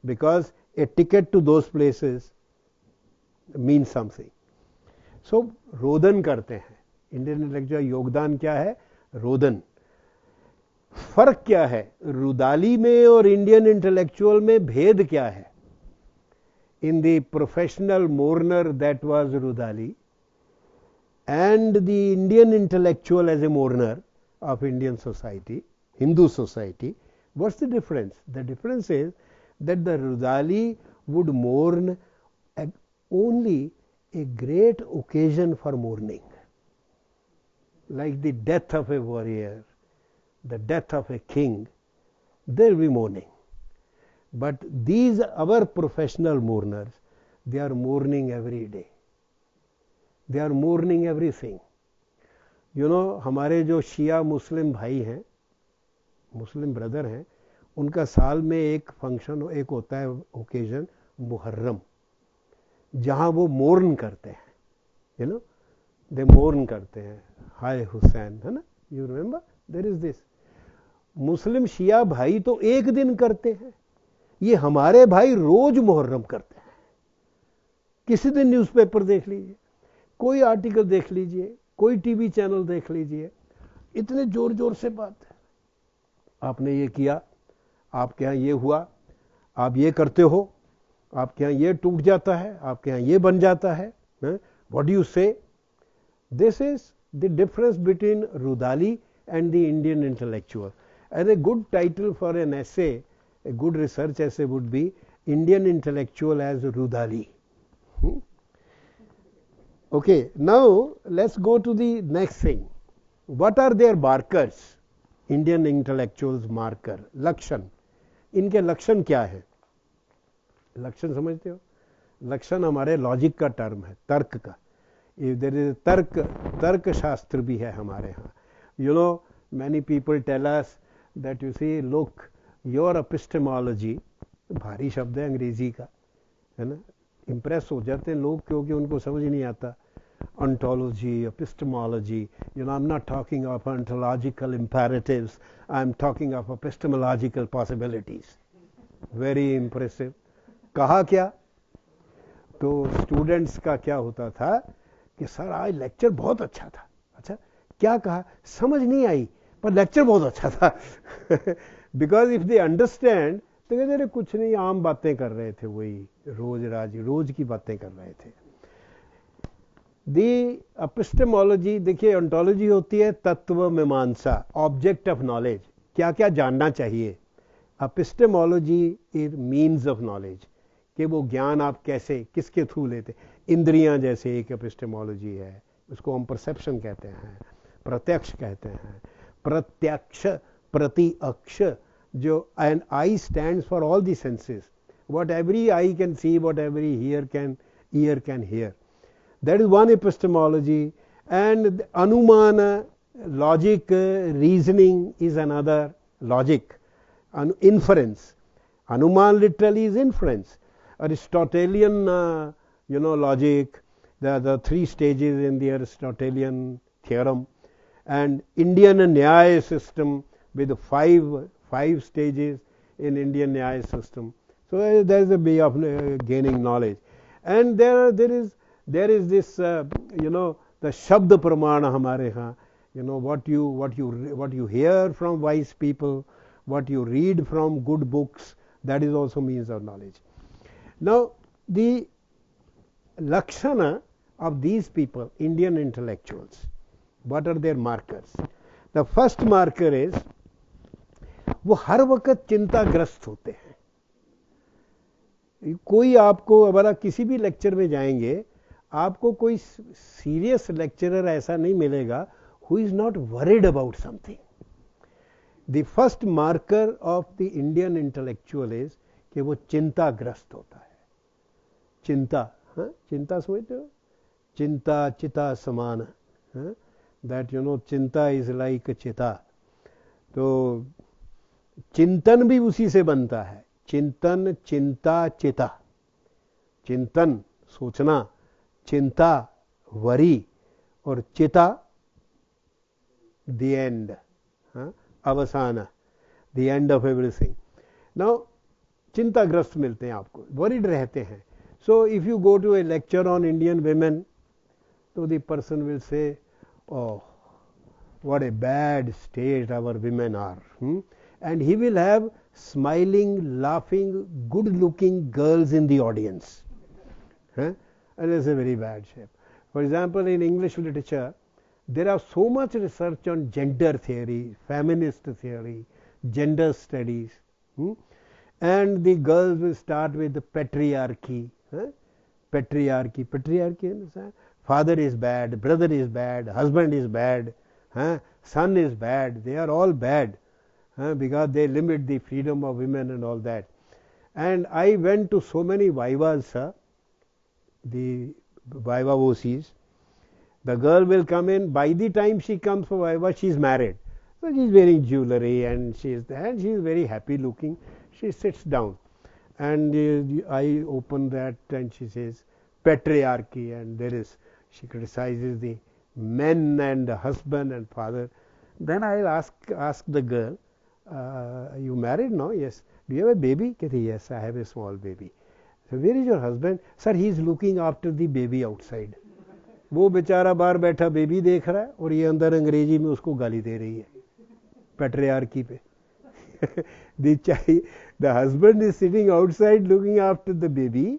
because a ticket to those places means something. So रोदन करते हैं. Indian intellectual योगदान क्या है? रोदन. फर्क क्या है? रुदाली में और इंडियन इंटेलेक्चुअल में भेद क्या है? In the professional mourner that was Rudali and the Indian intellectual as a mourner of Indian society, Hindu society, what's the difference? The difference is that the Rudali would mourn only a great occasion for mourning, like the death of a warrior, the death of a king, they'll be mourning. But these our professional mourners, they are mourning every day. They are mourning everything. हमारे जो शिया मुस्लिम भाई हैं, मुस्लिम brother हैं, उनका साल में एक function, एक होता है ओकेजन, मुहर्रम, जहां वो मोर्न करते हैं. दे मोर्न करते हैं. हाय हुसैन, है ना? You remember there is this. Muslim शिया भाई तो एक दिन करते हैं. ये हमारे भाई रोज मुहर्रम करते हैं. किसी दिन न्यूज़पेपर देख लीजिए, कोई आर्टिकल देख लीजिए, कोई टीवी चैनल देख लीजिए, इतने जोर जोर से बात है. आपने ये किया, आपके यहाँ ये हुआ, आप ये करते हो, आपके यहाँ ये टूट जाता है, आपके यहाँ ये बन जाता है. व्हाट डू यू से? This is the difference between rudali and the Indian intellectual. And a good title for an essay, a good research essay would be Indian intellectual as Rudali. Okay, now let's go to the next thing. What are their markers? Indian intellectuals marker, लक्षण. इनके लक्षण क्या है? लक्षण समझते हो? लक्षण हमारे लॉजिक का टर्म है, तर्क का. देयर इज तर्क शास्त्र भी है हमारे यहाँ. Many people tell us that you see, look, your epistemology, भारी शब्द है अंग्रेजी का, है ना? इम्प्रेस हो जाते हैं लोग क्योंकि उनको समझ नहीं आता. Ontology, epistemology, I'm not talking of ontological imperatives, I'm talking of epistemological possibilities. Very impressive. कहा क्या? तो स्टूडेंट्स का क्या होता था कि सर आज लेक्चर बहुत अच्छा था. अच्छा, क्या कहा समझ नहीं आई, पर लेक्चर बहुत अच्छा था. बिकॉज इफ दे अंडरस्टैंड तो कहते अरे कुछ नहीं, आम बातें कर रहे थे, वही रोज की बातें कर रहे थे. दी एपिस्टेमोलॉजी, देखिए ओंटोलॉजी होती है तत्व मीमांसा, ऑब्जेक्ट ऑफ नॉलेज, क्या क्या जानना चाहिए. Epistemology is means of knowledge, कि वो ज्ञान आप कैसे किसके थ्रू लेते. इंद्रियां जैसे एक एपिस्टेमोलॉजी है, उसको हम परसेप्शन कहते हैं, प्रत्यक्ष कहते हैं. प्रत्यक्ष, प्रत्यक्ष, जो and I stands for all the senses. What every eye can see, what every ear can hear. That is one epistemology. And अनुमान, logic, reasoning is another. Logic, inference. Anuman literally is inference. Aristotelian, logic, the three stages in the Aristotelian theorem, and Indian Nyaya system with five stages in Indian Nyaya system. So there is a way of gaining knowledge. And there is this, the Shabd Pramana हमारे यहाँ, what you hear from wise people, what you read from good books, that is also means of knowledge. Now, the lakshana of these people, Indian intellectuals, what are their markers? The first marker is वो हर वक्त चिंताग्रस्त होते हैं. कोई आपको, अगर आप किसी भी लेक्चर में जाएंगे, आपको कोई सीरियस लेक्चरर ऐसा नहीं मिलेगा who is not worried about something. The first marker of the Indian intellectual is कि वो चिंताग्रस्त होता है. चिंता, चिंता समझते हो? चिंता चिता समान. That चिंता is like चिता. तो चिंतन भी उसी से बनता है. चिंतन, चिंता, चिता. चिंतन सोचना, चिंता वरी, और चिता the end, अवसान, the end of everything. Now चिंताग्रस्त मिलते हैं आपको, worried रहते हैं. So if you go to a lecture on Indian women, so the person will say, oh, what a bad state our women are. And he will have smiling, laughing, good-looking girls in the audience. And it's a very bad shape. For example, in English literature, there are so much research on gender theory, feminist theory, gender studies. And the girls will start with the patriarchy. Patriarchy, father is bad, brother is bad, husband is bad, son is bad, they are all bad. Because they limit the freedom of women and all that. And I went to so many vivas, the viva voces. The girl will come in, by the time she comes for viva, she is married. So she is wearing jewelry and she is there, and she is very happy looking. She sits down and I open that and she says patriarchy, and she criticizes the men and the husband and father. Then I will ask the girl, you married? No? Yes. Do you have a baby? Yes, I have a small baby. So where is your husband? Sir, he is looking after the baby outside. वो बेचारा बाहर बैठा baby देख रहा है और ये अंदर अंग्रेजी में उसको गाली दे रही है पैट्रियार्की पे. The husband is sitting outside looking after the baby,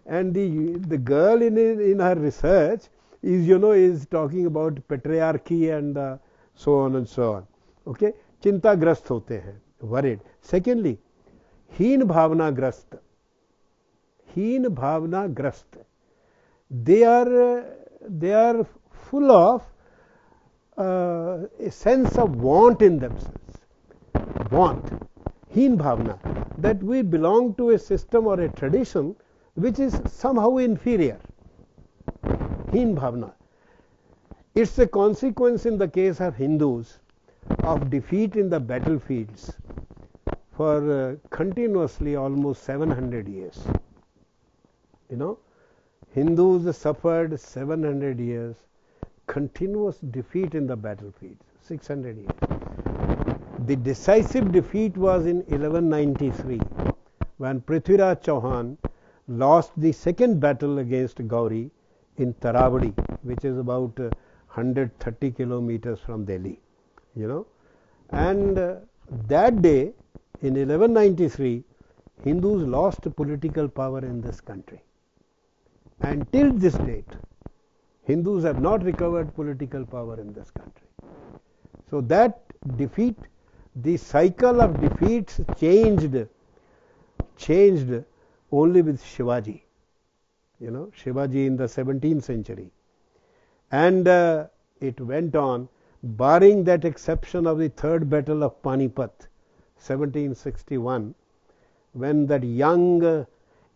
and the girl in her research is talking about patriarchy and so on and so on. Okay. चिंताग्रस्त होते हैं, worried. Secondly, हीन भावनाग्रस्त. हीन भावनाग्रस्त. They are full of a sense of want in themselves. Want. हीन भावना. That we belong to a system or a tradition which is somehow inferior. हीन भावना. It's a consequence in the case of Hindus of defeat in the battlefields for continuously almost 700 years. Hindus suffered 700 years continuous defeat in the battlefields, 600 years. The decisive defeat was in 1193 when Prithviraj Chauhan lost the second battle against Gauri in Tarawadi, which is about 130 kilometers from Delhi. And that day in 1193 Hindus lost political power in this country, and till this date Hindus have not recovered political power in this country. So that defeat, the cycle of defeats changed only with Shivaji. Shivaji in the 17th century, and it went on, barring that exception of the third battle of Panipat, 1761, when that young,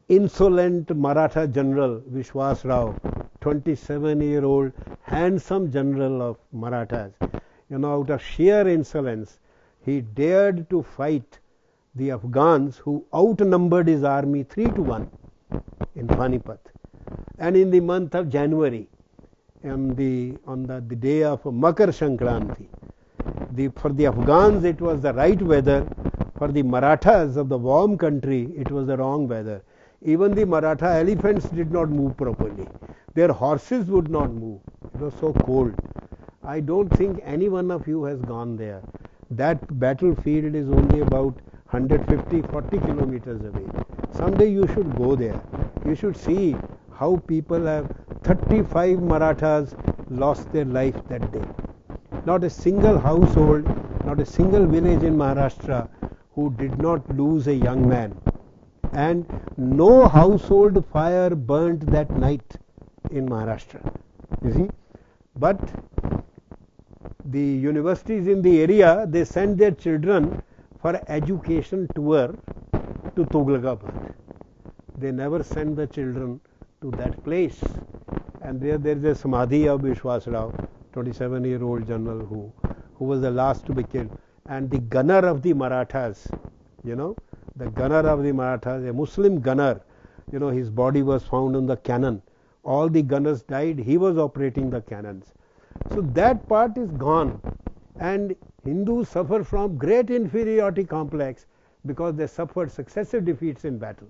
insolent Maratha general Vishwas Rao, 27-year-old handsome general of Marathas, out of sheer insolence, he dared to fight the Afghans who outnumbered his army 3-1 in Panipat. And in the month of January, on the day of Makar Sankranti, for the Afghans it was the right weather, for the Marathas of the warm country it was the wrong weather. Even the Maratha elephants did not move properly. Their horses would not move. It was so cold. I don't think any one of you has gone there. That battlefield is only about 150, 40 kilometers away. Someday you should go there. You should see how people have 35 Marathas lost their life that day. Not a single household, not a single village in Maharashtra who did not lose a young man. And no household fire burnt that night in Maharashtra. You see? But the universities in the area, they send their children for education tour to Tughlaqabad. They never send the children to that place. And there is a Samadhi of Vishwasrao, 27-year-old general who was the last to be killed. And the gunner of the Marathas, the gunner of the Marathas, a Muslim gunner, his body was found on the cannon. All the gunners died, he was operating the cannons. So that part is gone. And Hindus suffer from great inferiority complex because they suffered successive defeats in battle.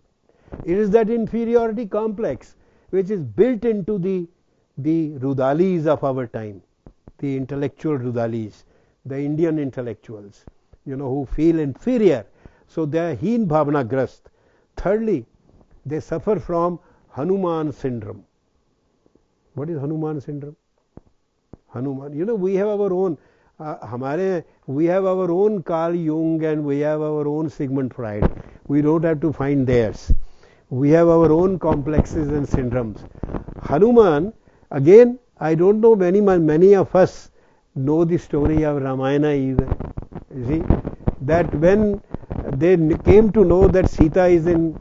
It is that inferiority complex which is built into the Rudalis of our time, the intellectual Rudalis, the Indian intellectuals, who feel inferior. So they are heen bhavana grast. Thirdly, they suffer from Hanuman syndrome. What is Hanuman syndrome? Hanuman, we have our own, we have our own Carl Jung and we have our own Sigmund Freud. We don't have to find theirs. We have our own complexes and syndromes. Hanuman, again, I don't know, many of us know the story of Ramayana even. You see, that when they came to know that Sita is in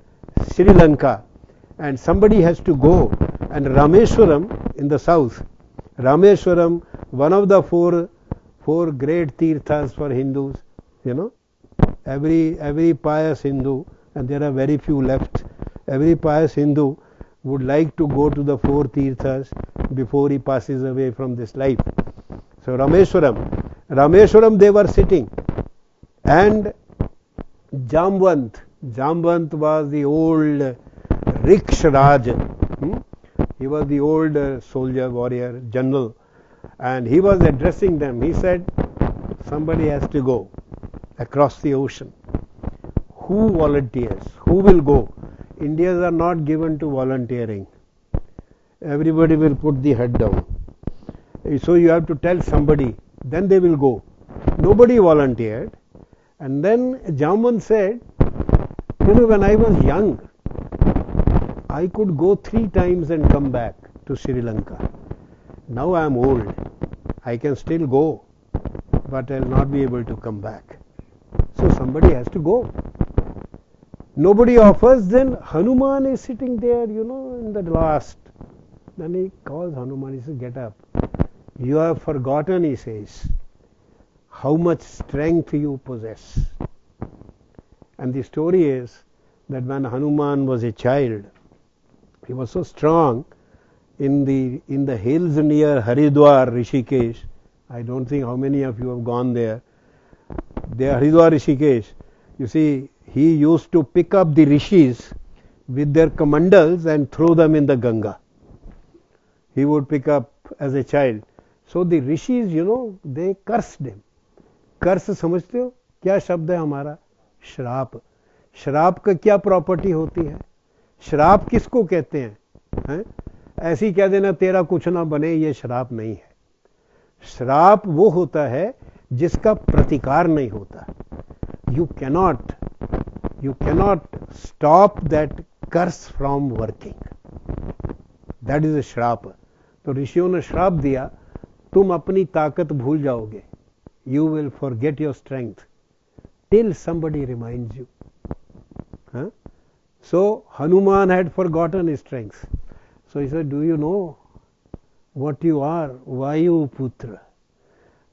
Sri Lanka and somebody has to go, and Rameswaram in the south, Rameswaram, one of the four great tirthas for Hindus, every pious Hindu, and there are very few left, every pious Hindu would like to go to the four tirthas before he passes away from this life. So Rameswaram they were sitting, and Jambant was the old Rikshraj. He was the old soldier, warrior, general, and he was addressing them. He said, somebody has to go across the ocean. Who volunteers? Who will go? Indians are not given to volunteering. Everybody will put the head down. So you have to tell somebody, then they will go. Nobody volunteered. And then Jambant said, when I was young, I could go 3 times and come back to Sri Lanka. Now I am old. I can still go, but I will not be able to come back. So somebody has to go. Nobody offers, then Hanuman is sitting there, in the last. Then he calls Hanuman, he says, get up. You have forgotten, he says, how much strength you possess. And the story is that when Hanuman was a child, he was so strong in the hills near Haridwar, Rishikesh. I don't think how many of you have gone there. There, Haridwar, Rishikesh. You see, he used to pick up the Rishis with their kamandals and throw them in the Ganga. He would pick up as a child. So the Rishis, they cursed him. कर्स समझते हो क्या शब्द है हमारा? श्राप. श्राप का क्या प्रॉपर्टी होती है? श्राप किसको कहते हैं? ऐसी कह देना तेरा कुछ ना बने, ये श्राप नहीं है. श्राप वो होता है जिसका प्रतिकार नहीं होता. You cannot stop that curse from working. That is a श्राप. तो ऋषियों ने श्राप दिया, तुम अपनी ताकत भूल जाओगे. You will forget your strength till somebody reminds you. So Hanuman had forgotten his strength. So he said, do you know what you are? Vayu Putra,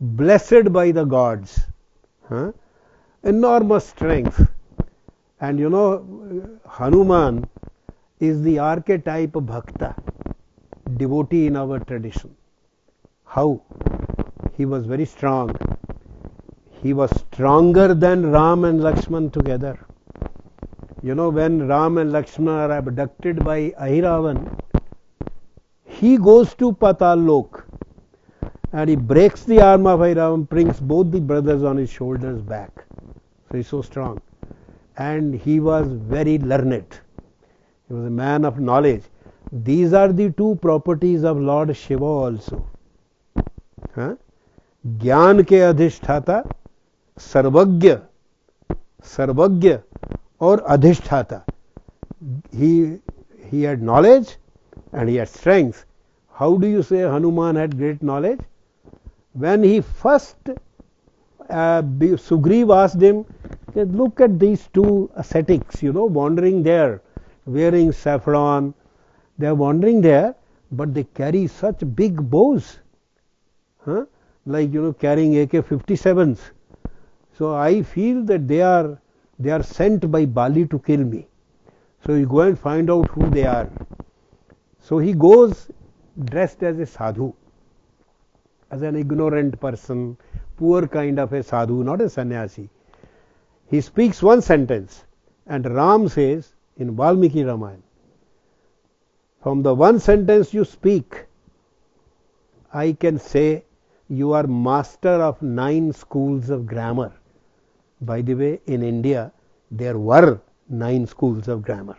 blessed by the gods. Enormous strength. And Hanuman is the archetype of bhakta, devotee in our tradition. How? He was very strong. He was stronger than Ram and Lakshman together. When Ram and Lakshman are abducted by Ahiravan, he goes to Patal Lok. and he breaks the arm of Ram, brings both the brothers on his shoulders back. So he's so strong. And he was very learned. He was a man of knowledge. These are the two properties of Lord Shiva also. ज्ञान के अधिष्ठाता, सर्वज्ञ, सर्वज्ञ और अधिष्ठाता. He had knowledge and he had strength. How do you say Hanuman had great knowledge? When he first, Sugriv asked him, look at these two ascetics, wandering there, wearing saffron. They are wandering there, but they carry such big bows. Like, carrying AK-57s. So I feel that they are sent by Bali to kill me. So you go and find out who they are. So he goes dressed as a sadhu, as an ignorant person, poor kind of a sadhu, not a sannyasi. He speaks one sentence, and Ram says in Valmiki Ramayana, from the one sentence you speak, I can say you are master of 9 schools of grammar. By the way, in India, there were 9 schools of grammar.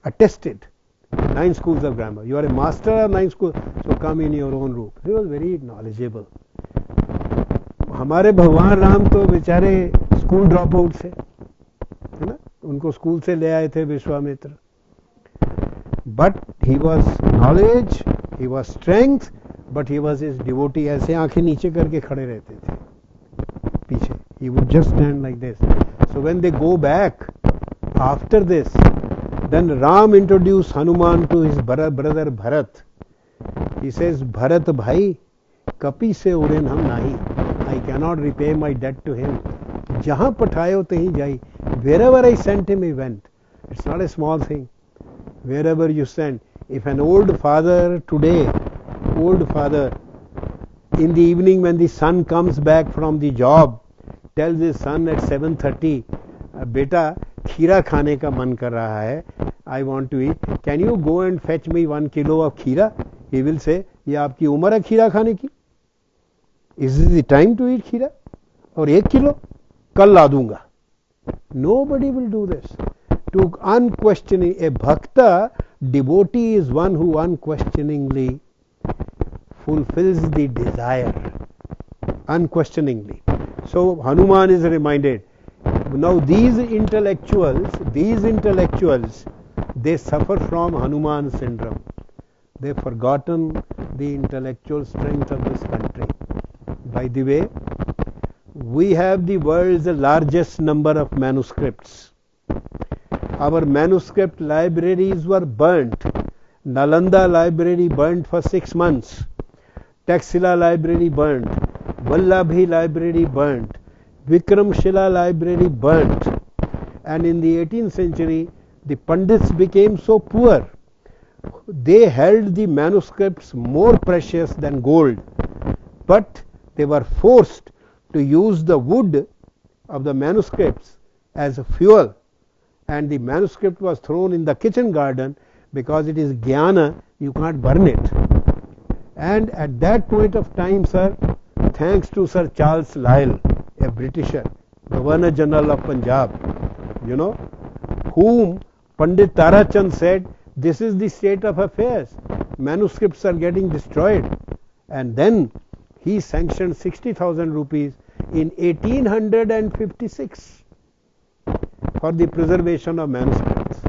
Attested. 9 schools of grammar. You are a master of 9 schools, so come in your own room. He was very knowledgeable. हमारे भगवान राम तो बेचारे school drop out से, है ना, उनको school से ले आए थे Vishwamitra. But he was knowledge, he was strength, but he was his devotee. ऐसे आंखें नीचे करके खड़े रहते थे पीछे. He would just stand like this. So when they go back after this, then Ram introduced Hanuman to his brother Bharat. He says, Bharat bhai, kapi se uren hum nahi. I cannot repay my debt to him. Jahan pathayo tahi jai. Wherever I sent him, he went. It's not a small thing. Wherever you send. If an old father today, in the evening when the son comes back from the job, tells his son at 7:30, beta, खीरा खाने का मन कर रहा है, I want to eat. Can you go and fetch me 1 kilo of खीरा? He will say, ये आपकी उम्र है खीरा खाने की? Is this the time to eat खीरा? और 1 किलो कल ला दूंगा. Nobody will do this. To unquestioning, a bhakta, devotee is one who unquestioningly fulfills the desire. Unquestioningly. So Hanuman is reminded. Now these intellectuals, they suffer from Hanuman syndrome. They've forgotten the intellectual strength of this country. By the way, we have the world's largest number of manuscripts. Our manuscript libraries were burnt. Nalanda library burnt for 6 months. Taxila library burnt. Vallabhi library burnt. Vikramshila library burnt. And in the 18th century, the Pandits became so poor. They held the manuscripts more precious than gold. But they were forced to use the wood of the manuscripts as a fuel. And the manuscript was thrown in the kitchen garden because it is jnana, you can't burn it. And at that point of time, sir, thanks to Sir Charles Lyell, a Britisher, Governor General of Punjab, whom Pandit Tarachand said, this is the state of affairs. Manuscripts are getting destroyed. And then he sanctioned 60,000 rupees in 1856 for the preservation of manuscripts.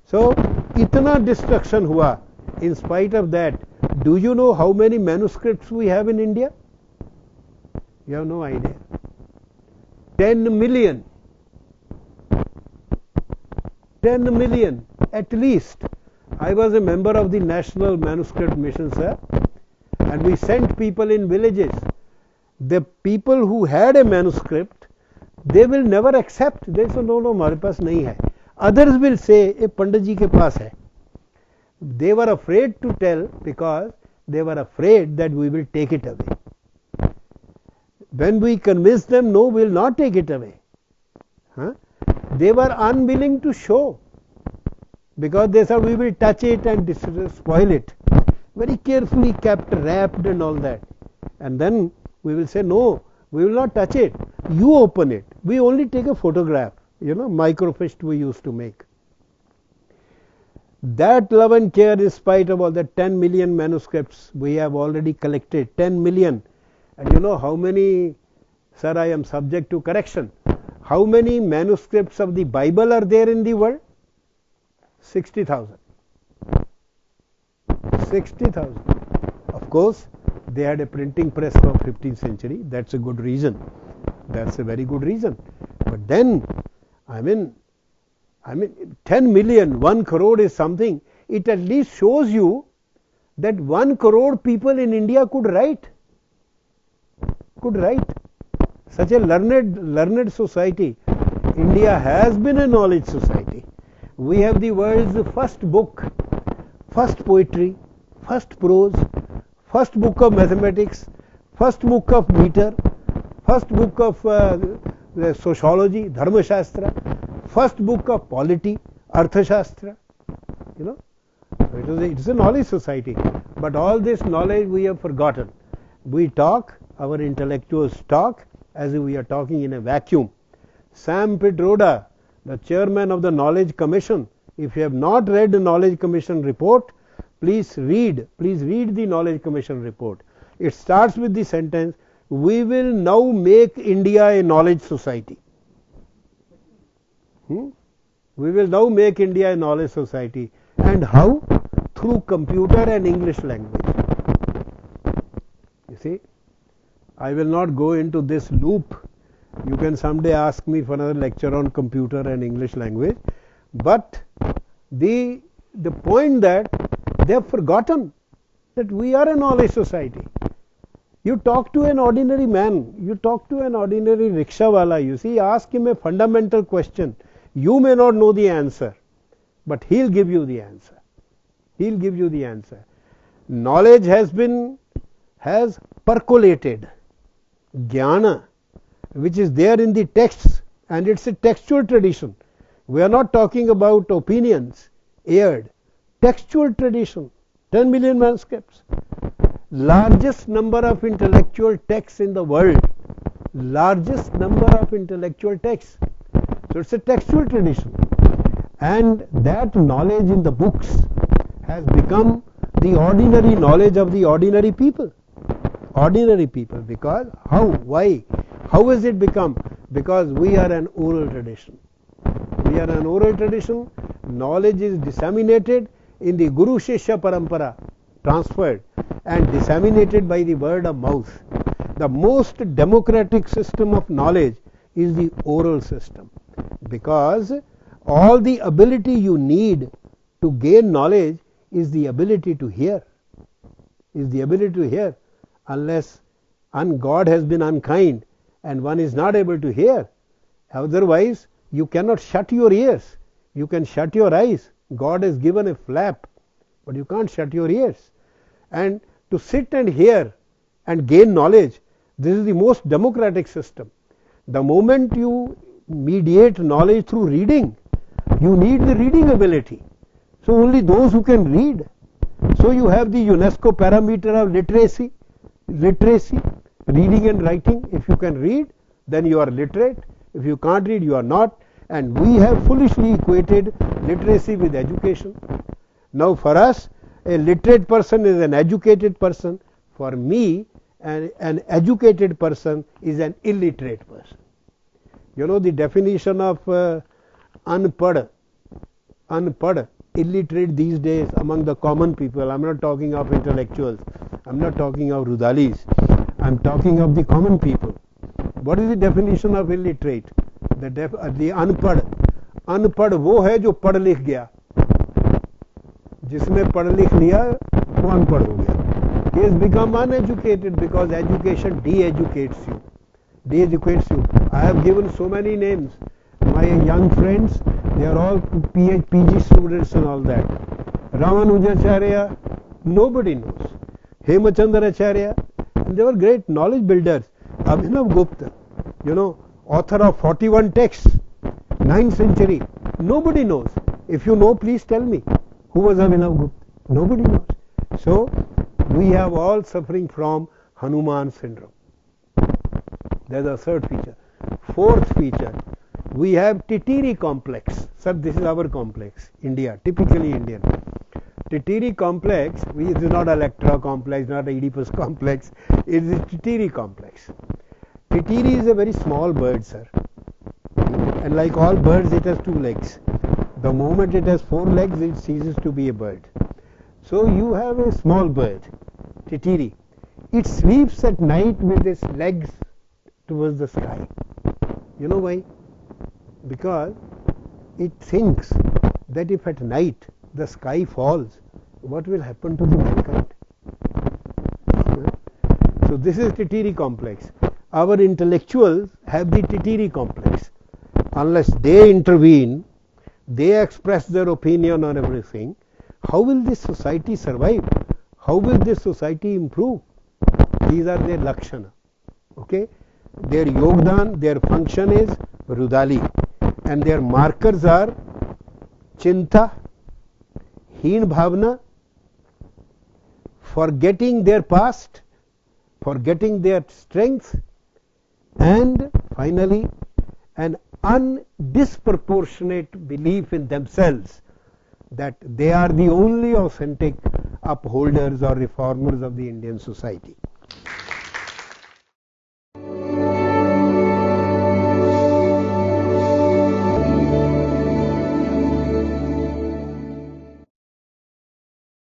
So, itna destruction hua. In spite of that, do you know how many manuscripts we have in India? You have no idea. 10 million. 10 million at least. I was a member of the National Manuscript Mission, sir, and we sent people in villages. The people who had a manuscript, they will never accept. They say, no, हमारे पास नहीं है. Others will say, ये पंडित जी के पास है. They were afraid to tell because they were afraid that we will take it away. When we convinced them, no, we will not take it away. They were unwilling to show because they said we will touch it and spoil it. Very carefully kept, wrapped and all that. And then we will say, no, we will not touch it. You open it. We only take a photograph, microfiche we used to make. That love and care, in spite of all the 10 million manuscripts we have already collected, 10 million. And you know how many, sir, I am subject to correction. How many manuscripts of the Bible are there in the world? 60,000. 60,000. Of course, they had a printing press from 15th century. That's a good reason. That's a very good reason. But then, I mean, 10 million, 1 crore is something. It at least shows you that 1 crore people in India could write. Such a learned society. India has been a knowledge society. We have the world's first book, first poetry, first prose, first book of mathematics, first book of meter, first book of sociology, Dharma Shastra, first book of polity, Artha Shastra. It's a knowledge society. But all this knowledge we have forgotten. We talk, our intellectuals talk, as if we are talking in a vacuum. Sam Pitroda, the chairman of the Knowledge Commission, if you have not read the Knowledge Commission report, please read the Knowledge Commission report. It starts with the sentence, we will now make India a knowledge society. We will now make India a knowledge society. And how? Through computer and English language. You see, I will not go into this loop. You can someday ask me for another lecture on computer and English language. But the point that they have forgotten that we are a knowledge society. You talk to an ordinary man, you talk to an ordinary rickshawala, you see, ask him a fundamental question. You may not know the answer, but he'll give you the answer. He'll give you the answer. Knowledge has percolated. Jnana, which is there in the texts, and it's a textual tradition. We are not talking about opinions, aired. Textual tradition, 10 million manuscripts. Largest number of intellectual texts in the world. Largest number of intellectual texts. So it's a textual tradition. And that knowledge in the books has become the ordinary knowledge of the ordinary people. Ordinary people. Because, how? Why? How has it become? Because we are an oral tradition. We are an oral tradition. Knowledge is disseminated in the Guru Shishya Parampara, transferred and disseminated by the word of mouth. The most democratic system of knowledge is the oral system, because all the ability you need to gain knowledge is the ability to hear. Unless God has been unkind and one is not able to hear. Otherwise, you cannot shut your ears. You can shut your eyes. God has given a flap, but you can't shut your ears. And to sit and hear and gain knowledge, this is the most democratic system. The moment you mediate knowledge through reading, you need the reading ability. So only those who can read. So you have the UNESCO parameter of literacy, reading and writing. If you can read, then you are literate. If you can't read, you are not. And we have foolishly equated literacy with education. Now for us, a literate person is an educated person. For me, an educated person is an illiterate person. You know the definition of unpad, illiterate these days among the common people. I'm not talking of intellectuals. I'm not talking of Rudalis. I'm talking of the common people. What is the definition of illiterate? The unpad वो है जो पढ़ लिख गया. जिसने पढ़ लिख लिया वो अनपढ़ हो गया. He has become uneducated because education de-educates you. I have given so many names. My young friends, they are all PG students and all that. Ramanujacharya, nobody knows. Hemachandracharya, and they were great knowledge builders. Abhinav Gupta, author of 41 texts, 9th century. Nobody knows. If you know, please tell me. Who was Abhinav Gupta? Nobody knows. So, we have all suffering from Hanuman syndrome. There's a third feature. Fourth feature, we have Titiri complex. Sir, this is our complex, India, typically Indian. Titiri complex, which is not Electra complex, not Oedipus complex, it is Titiri complex. Titiri is a very small bird, sir. And like all birds, it has two legs. The moment it has four legs, it ceases to be a bird. So you have a small bird, Titiri. It sleeps at night with its legs towards the sky. You know why? Because it thinks that if at night the sky falls, what will happen to the mankind? So this is Titiri complex. Our intellectuals have the Titiri complex. Unless they intervene, they express their opinion on everything, how will this society survive? How will this society improve? These are their lakshana. Okay? Their yogdan, their function is Rudali. And their markers are Chinta, Heen Bhavna, forgetting their past, forgetting their strength, and finally an undisproportionate belief in themselves that they are the only authentic upholders or reformers of the Indian society.